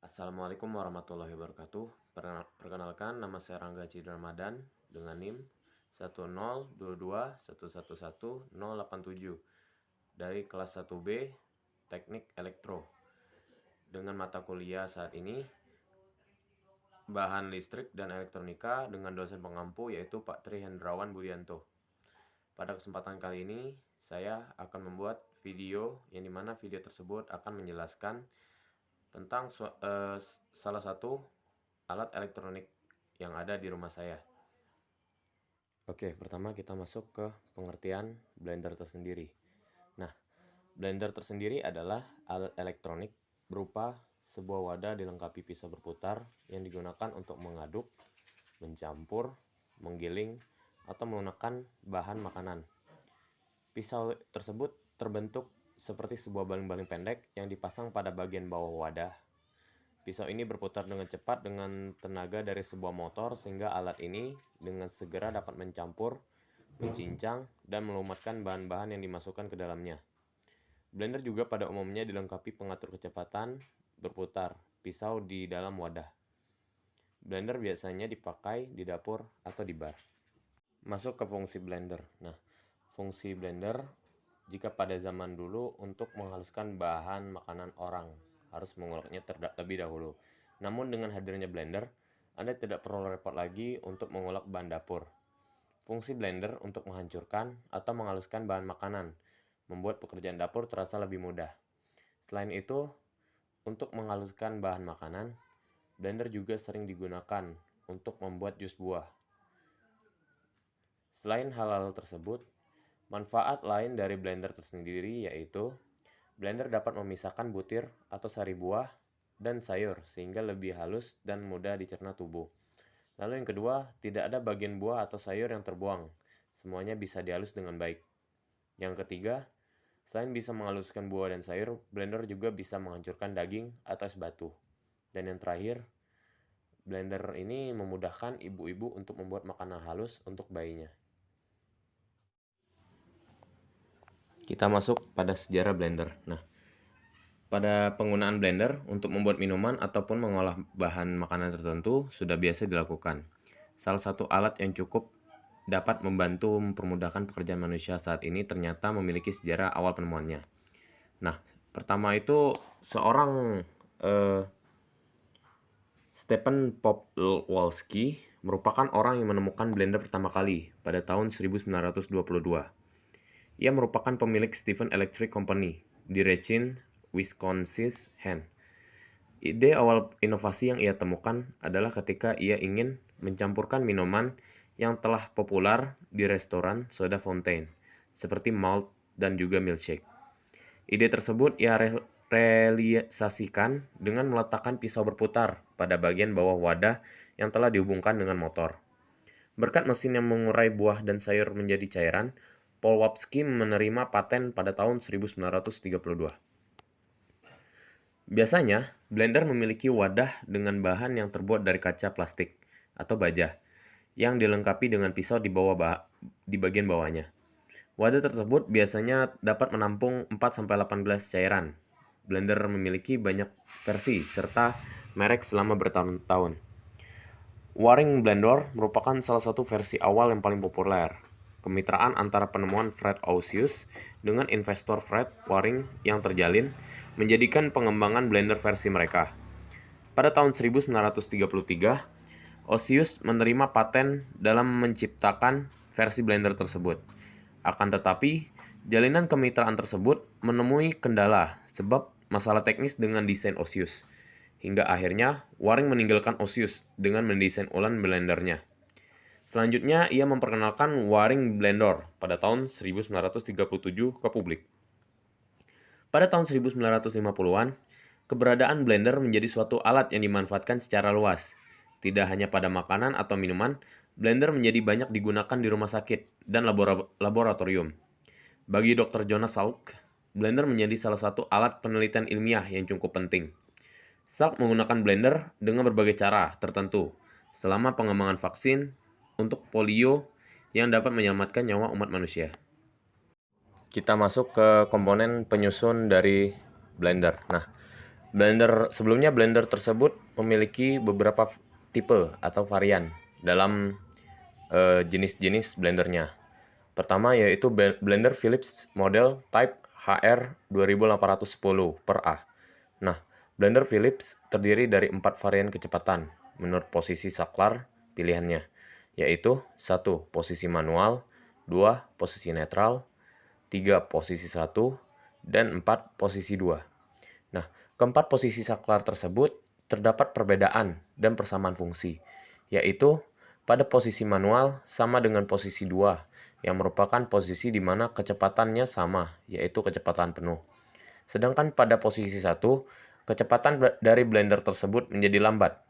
Assalamualaikum warahmatullahi wabarakatuh. Perkenalkan, nama saya Rangga Cidi Ramadan dengan NIM 10221111087 dari kelas 1B Teknik Elektro dengan mata kuliah saat ini Bahan Listrik dan Elektronika dengan dosen pengampu yaitu Pak Tri Hendrawan Budianto. Pada kesempatan kali ini saya akan membuat video yang dimana video tersebut akan menjelaskan tentang salah satu alat elektronik yang ada di rumah saya. Oke, pertama kita masuk ke pengertian blender tersendiri. Nah, blender tersendiri adalah alat elektronik berupa sebuah wadah dilengkapi pisau berputar yang digunakan untuk mengaduk, mencampur, menggiling, atau melunakkan bahan makanan. Pisau tersebut terbentuk seperti sebuah baling-baling pendek yang dipasang pada bagian bawah wadah. Pisau ini berputar dengan cepat dengan tenaga dari sebuah motor sehingga alat ini dengan segera dapat mencampur, mencincang, dan melumatkan bahan-bahan yang dimasukkan ke dalamnya. Blender juga pada umumnya dilengkapi pengatur kecepatan berputar pisau di dalam wadah. Blender biasanya dipakai di dapur atau di bar. Masuk ke fungsi blender. Nah, fungsi blender jika pada zaman dulu untuk menghaluskan bahan makanan orang, harus menguleknya terlebih dahulu. Namun dengan hadirnya blender, Anda tidak perlu repot lagi untuk mengulek bahan dapur. Fungsi blender untuk menghancurkan atau menghaluskan bahan makanan, membuat pekerjaan dapur terasa lebih mudah. Selain itu, untuk menghaluskan bahan makanan, blender juga sering digunakan untuk membuat jus buah. Selain hal-hal tersebut, manfaat lain dari blender tersendiri yaitu blender dapat memisahkan butir atau sari buah dan sayur sehingga lebih halus dan mudah dicerna tubuh. Lalu yang kedua, tidak ada bagian buah atau sayur yang terbuang. Semuanya bisa dihalus dengan baik. Yang ketiga, selain bisa menghaluskan buah dan sayur, blender juga bisa menghancurkan daging atau es batu. Dan yang terakhir, blender ini memudahkan ibu-ibu untuk membuat makanan halus untuk bayinya. Kita masuk pada sejarah blender. Nah, pada penggunaan blender untuk membuat minuman ataupun mengolah bahan makanan tertentu sudah biasa dilakukan. Salah satu alat yang cukup dapat membantu mempermudahkan pekerjaan manusia saat ini ternyata memiliki sejarah awal penemuannya. Nah, pertama itu seorang Stephen Popławski merupakan orang yang menemukan blender pertama kali pada tahun 1922. Ia merupakan pemilik Stephen Electric Company di Racine, Wisconsin. Ide awal inovasi yang ia temukan adalah ketika ia ingin mencampurkan minuman yang telah populer di restoran soda fountain, seperti malt dan juga milkshake. Ide tersebut ia realisasikan dengan meletakkan pisau berputar pada bagian bawah wadah yang telah dihubungkan dengan motor. Berkat mesin yang mengurai buah dan sayur menjadi cairan, Popławski menerima paten pada tahun 1932. Biasanya, blender memiliki wadah dengan bahan yang terbuat dari kaca plastik atau baja yang dilengkapi dengan pisau di bagian bawahnya. Wadah tersebut biasanya dapat menampung 4-18 cairan. Blender memiliki banyak versi serta merek selama bertahun-tahun. Waring blender merupakan salah satu versi awal yang paling populer. Kemitraan antara penemuan Fred Osius dengan investor Fred Waring yang terjalin menjadikan pengembangan blender versi mereka. Pada tahun 1933, Osius menerima paten dalam menciptakan versi blender tersebut. Akan tetapi, jalinan kemitraan tersebut menemui kendala sebab masalah teknis dengan desain Osius. Hingga akhirnya, Waring meninggalkan Osius dengan mendesain ulang blendernya. Selanjutnya, ia memperkenalkan Waring Blender pada tahun 1937 ke publik. Pada tahun 1950-an, keberadaan blender menjadi suatu alat yang dimanfaatkan secara luas. Tidak hanya pada makanan atau minuman, blender menjadi banyak digunakan di rumah sakit dan laboratorium. Bagi Dr. Jonas Salk, blender menjadi salah satu alat penelitian ilmiah yang cukup penting. Salk menggunakan blender dengan berbagai cara tertentu selama pengembangan vaksin untuk polio yang dapat menyelamatkan nyawa umat manusia. Kita masuk ke komponen penyusun dari blender. Nah, Sebelumnya blender tersebut memiliki beberapa tipe atau varian dalam jenis-jenis blendernya. Pertama yaitu blender Philips model Type HR 2810 per A. Nah, blender Philips terdiri dari 4 varian kecepatan menurut posisi saklar pilihannya, yaitu 1. Posisi manual, 2. Posisi netral, 3. Posisi 1, dan 4. Posisi 2. Nah, keempat posisi saklar tersebut terdapat perbedaan dan persamaan fungsi, yaitu pada posisi manual sama dengan posisi 2, yang merupakan posisi di mana kecepatannya sama, yaitu kecepatan penuh. Sedangkan pada posisi 1, kecepatan dari blender tersebut menjadi lambat.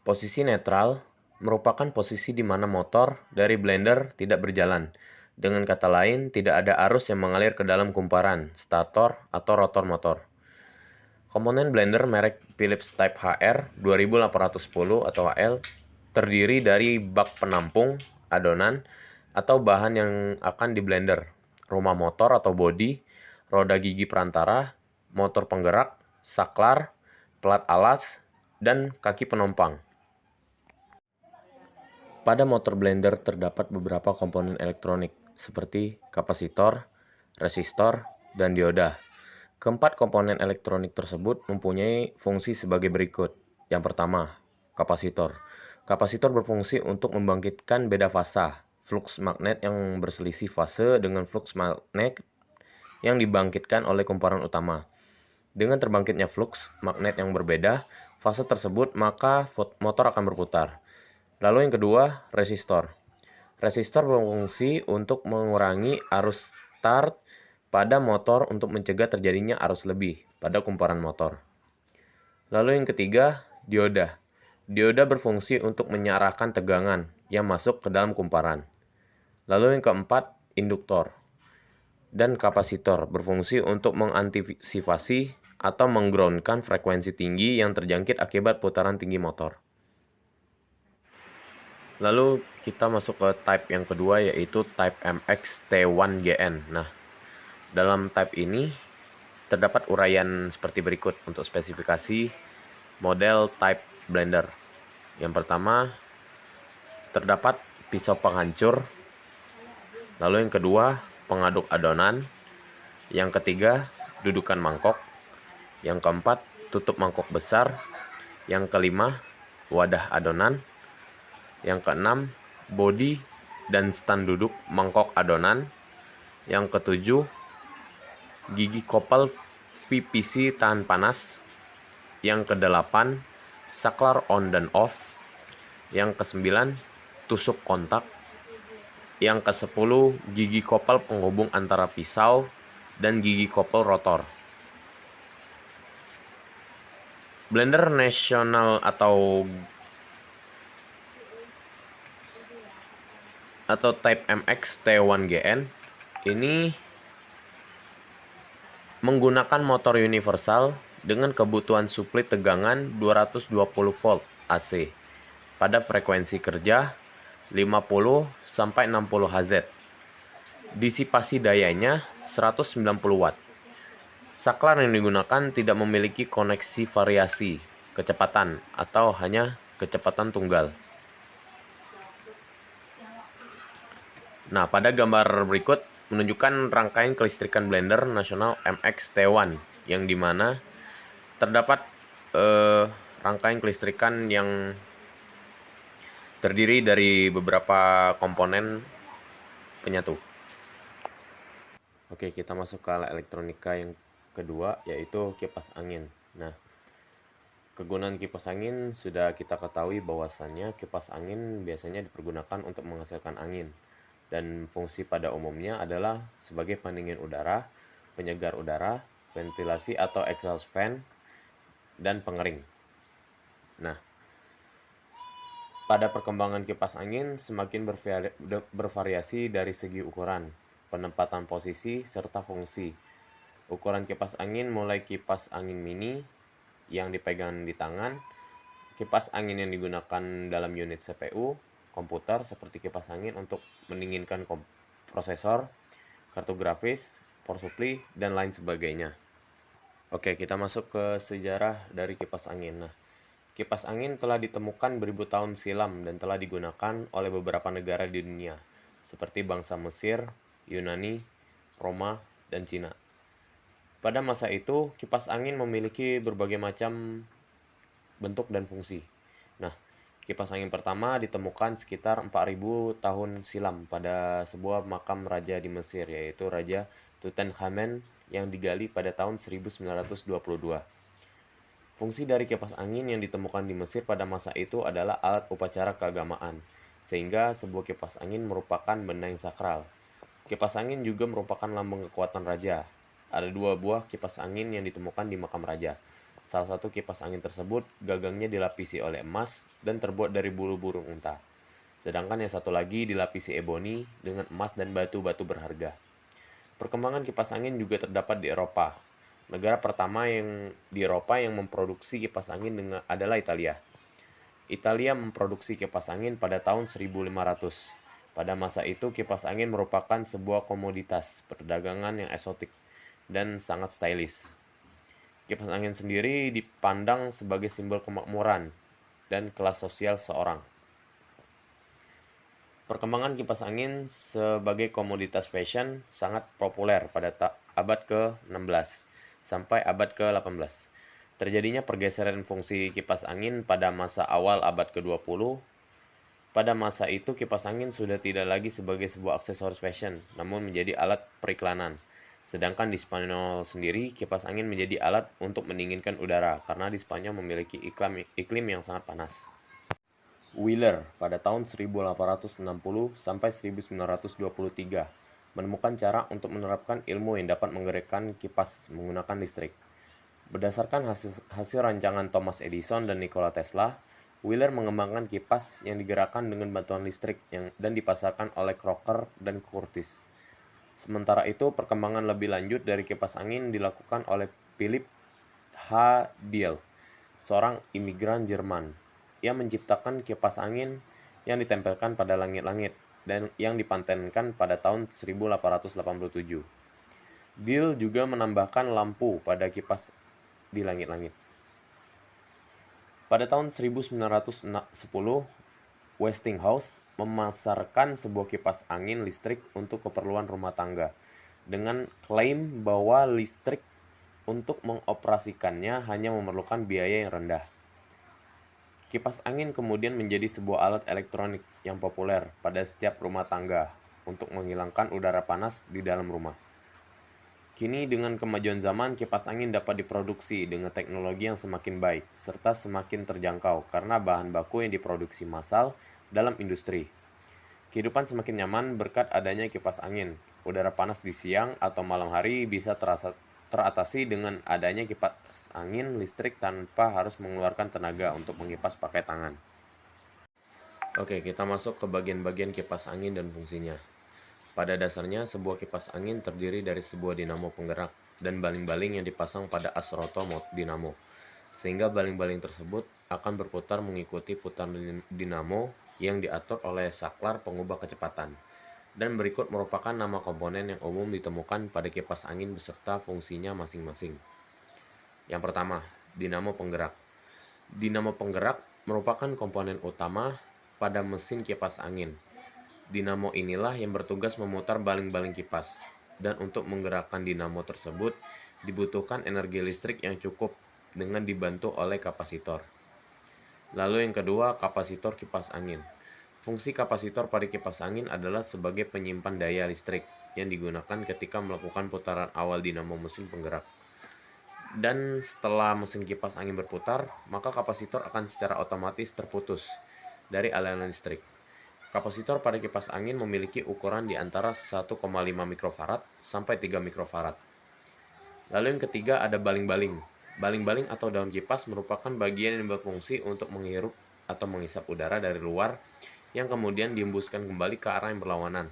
Posisi netral merupakan posisi di mana motor dari blender tidak berjalan. Dengan kata lain, tidak ada arus yang mengalir ke dalam kumparan, stator, atau rotor motor. Komponen blender merek Philips Type HR 2810 atau HL terdiri dari bak penampung, adonan, atau bahan yang akan di blender, rumah motor atau bodi, roda gigi perantara, motor penggerak, saklar, pelat alas, dan kaki penumpang. Pada motor blender terdapat beberapa komponen elektronik seperti kapasitor, resistor, dan dioda. Keempat komponen elektronik tersebut mempunyai fungsi sebagai berikut. Yang pertama, kapasitor. Kapasitor berfungsi untuk membangkitkan beda fasa, flux magnet yang berselisih fase dengan flux magnet yang dibangkitkan oleh kumparan utama. Dengan terbangkitnya flux magnet yang berbeda fase tersebut, maka motor akan berputar. Lalu yang kedua, resistor. Resistor berfungsi untuk mengurangi arus start pada motor untuk mencegah terjadinya arus lebih pada kumparan motor. Lalu yang ketiga, dioda. Dioda berfungsi untuk mengarahkan tegangan yang masuk ke dalam kumparan. Lalu yang keempat, induktor dan kapasitor berfungsi untuk mengantisipasi atau menggroundkan frekuensi tinggi yang terjangkit akibat putaran tinggi motor. Lalu kita masuk ke type yang kedua, yaitu type MX-T1GN. Nah, dalam type ini terdapat uraian seperti berikut untuk spesifikasi model type blender. Yang pertama, terdapat pisau penghancur. Lalu yang kedua, pengaduk adonan. Yang ketiga, dudukan mangkok. Yang keempat, tutup mangkok besar. Yang kelima, wadah adonan. Yang keenam, bodi dan stand duduk mangkok adonan. Yang ketujuh, gigi kopel VPC tahan panas. Yang kedelapan, saklar on dan off. Yang kesembilan, tusuk kontak. Yang kesepuluh, gigi kopel penghubung antara pisau dan gigi kopel rotor. Blender nasional atau type MX-T1GN ini menggunakan motor universal dengan kebutuhan suplai tegangan 220 volt AC pada frekuensi kerja 50 sampai 60 Hz. Disipasi dayanya 190 watt. Saklar yang digunakan tidak memiliki koneksi variasi kecepatan atau hanya kecepatan tunggal. Nah, pada gambar berikut menunjukkan rangkaian kelistrikan blender nasional MX-T1 yang dimana terdapat rangkaian kelistrikan yang terdiri dari beberapa komponen penyatu. Oke, kita masuk ke alat elektronika yang kedua, yaitu kipas angin. Nah, kegunaan kipas angin sudah kita ketahui bahwasannya kipas angin biasanya dipergunakan untuk menghasilkan angin. Dan fungsi pada umumnya adalah sebagai pendingin udara, penyegar udara, ventilasi atau exhaust fan, dan pengering. Nah, pada perkembangan kipas angin semakin bervariasi dari segi ukuran, penempatan posisi, serta fungsi. Ukuran kipas angin mulai kipas angin mini yang dipegang di tangan, kipas angin yang digunakan dalam unit CPU, komputer seperti kipas angin untuk mendinginkan prosesor, kartu grafis, power supply, dan lain sebagainya. Oke, kita masuk ke sejarah dari kipas angin. Nah, kipas angin telah ditemukan beribu tahun silam dan telah digunakan oleh beberapa negara di dunia, seperti bangsa Mesir, Yunani, Roma, dan Cina. Pada masa itu, kipas angin memiliki berbagai macam bentuk dan fungsi. Nah, kipas angin pertama ditemukan sekitar 4000 tahun silam pada sebuah makam raja di Mesir, yaitu Raja Tutankhamen yang digali pada tahun 1922. Fungsi dari kipas angin yang ditemukan di Mesir pada masa itu adalah alat upacara keagamaan, sehingga sebuah kipas angin merupakan benda yang sakral. Kipas angin juga merupakan lambang kekuatan raja. Ada dua buah kipas angin yang ditemukan di makam raja. Salah satu kipas angin tersebut gagangnya dilapisi oleh emas dan terbuat dari bulu burung unta. Sedangkan yang satu lagi dilapisi eboni dengan emas dan batu-batu berharga. Perkembangan kipas angin juga terdapat di Eropa. Negara pertama di Eropa yang memproduksi kipas angin adalah Italia. Italia memproduksi kipas angin pada tahun 1500. Pada masa itu, kipas angin merupakan sebuah komoditas perdagangan yang eksotik dan sangat stylish. Kipas angin sendiri dipandang sebagai simbol kemakmuran dan kelas sosial seorang. Perkembangan kipas angin sebagai komoditas fashion sangat populer pada abad ke-16 sampai abad ke-18. Terjadinya pergeseran fungsi kipas angin pada masa awal abad ke-20. Pada masa itu, kipas angin sudah tidak lagi sebagai sebuah aksesoris fashion, namun menjadi alat periklanan. Sedangkan di Spanyol sendiri, kipas angin menjadi alat untuk mendinginkan udara, karena di Spanyol memiliki iklim yang sangat panas. Wheeler pada tahun 1860 sampai 1923 menemukan cara untuk menerapkan ilmu yang dapat menggerakkan kipas menggunakan listrik. Berdasarkan hasil rancangan Thomas Edison dan Nikola Tesla, Wheeler mengembangkan kipas yang digerakkan dengan bantuan listrik dan dipasarkan oleh Crocker dan Curtis. Sementara itu, perkembangan lebih lanjut dari kipas angin dilakukan oleh Philip H. Diel, seorang imigran Jerman. Ia menciptakan kipas angin yang ditempelkan pada langit-langit dan yang dipatenkan pada tahun 1887. Diel juga menambahkan lampu pada kipas di langit-langit. Pada tahun 1910, Westinghouse memasarkan sebuah kipas angin listrik untuk keperluan rumah tangga dengan klaim bahwa listrik untuk mengoperasikannya hanya memerlukan biaya yang rendah. Kipas angin kemudian menjadi sebuah alat elektronik yang populer pada setiap rumah tangga untuk menghilangkan udara panas di dalam rumah. Kini dengan kemajuan zaman, kipas angin dapat diproduksi dengan teknologi yang semakin baik, serta semakin terjangkau karena bahan baku yang diproduksi massal dalam industri. Kehidupan semakin nyaman berkat adanya kipas angin. Udara panas di siang atau malam hari bisa teratasi dengan adanya kipas angin listrik tanpa harus mengeluarkan tenaga untuk mengipas pakai tangan. Oke, kita masuk ke bagian-bagian kipas angin dan fungsinya. Pada dasarnya, sebuah kipas angin terdiri dari sebuah dinamo penggerak dan baling-baling yang dipasang pada as rotor dinamo, sehingga baling-baling tersebut akan berputar mengikuti putaran dinamo yang diatur oleh saklar pengubah kecepatan. Dan berikut merupakan nama komponen yang umum ditemukan pada kipas angin beserta fungsinya masing-masing. Yang pertama, dinamo penggerak. Dinamo penggerak merupakan komponen utama pada mesin kipas angin. Dinamo inilah yang bertugas memutar baling-baling kipas, dan untuk menggerakkan dinamo tersebut dibutuhkan energi listrik yang cukup dengan dibantu oleh kapasitor. Lalu yang kedua, kapasitor kipas angin. Fungsi kapasitor pada kipas angin adalah sebagai penyimpan daya listrik yang digunakan ketika melakukan putaran awal dinamo mesin penggerak. Dan setelah mesin kipas angin berputar, maka kapasitor akan secara otomatis terputus dari aliran listrik. Kapasitor pada kipas angin memiliki ukuran di antara 1,5 mikrofarad sampai 3 mikrofarad. Lalu yang ketiga ada baling-baling. Baling-baling atau daun kipas merupakan bagian yang berfungsi untuk menghirup atau menghisap udara dari luar yang kemudian dihembuskan kembali ke arah yang berlawanan.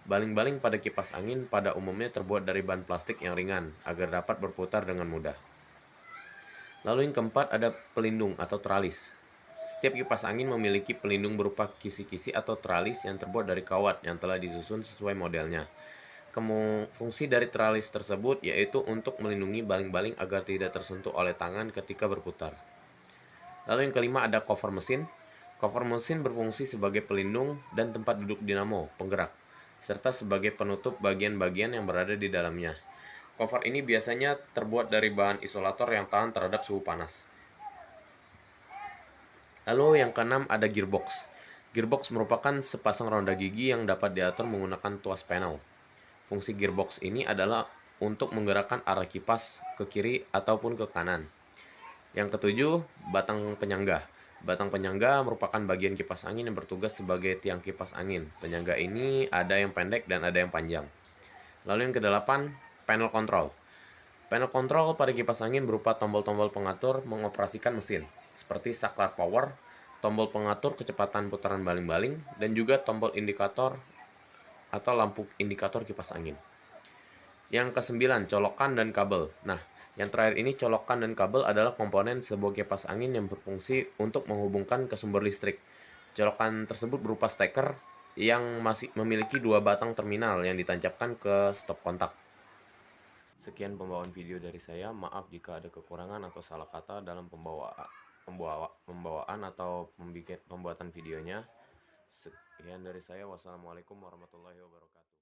Baling-baling pada kipas angin pada umumnya terbuat dari bahan plastik yang ringan agar dapat berputar dengan mudah. Lalu yang keempat ada pelindung atau tralis. Setiap kipas angin memiliki pelindung berupa kisi-kisi atau tralis yang terbuat dari kawat yang telah disusun sesuai modelnya. Fungsi dari tralis tersebut yaitu untuk melindungi baling-baling agar tidak tersentuh oleh tangan ketika berputar. Lalu yang kelima ada cover mesin. Cover mesin berfungsi sebagai pelindung dan tempat duduk dinamo penggerak, serta sebagai penutup bagian-bagian yang berada di dalamnya. Cover ini biasanya terbuat dari bahan isolator yang tahan terhadap suhu panas. Lalu yang keenam ada gearbox. Gearbox merupakan sepasang ronda gigi yang dapat diatur menggunakan tuas panel. Fungsi gearbox ini adalah untuk menggerakkan arah kipas ke kiri ataupun ke kanan. Yang ketujuh, batang penyangga. Batang penyangga merupakan bagian kipas angin yang bertugas sebagai tiang kipas angin. Penyangga ini ada yang pendek dan ada yang panjang. Lalu yang kedelapan, panel control. Panel control pada kipas angin berupa tombol-tombol pengatur mengoperasikan mesin, seperti saklar power, tombol pengatur kecepatan putaran baling-baling, dan juga tombol indikator atau lampu indikator kipas angin. Yang kesembilan, colokan dan kabel. Nah, yang terakhir ini colokan dan kabel adalah komponen sebuah kipas angin yang berfungsi untuk menghubungkan ke sumber listrik. Colokan tersebut berupa steker yang masih memiliki dua batang terminal yang ditancapkan ke stop kontak. Sekian pembawaan video dari saya. Maaf jika ada kekurangan atau salah kata dalam pembawaan atau pembuatan videonya. Sekian dari saya. Wassalamualaikum warahmatullahi wabarakatuh.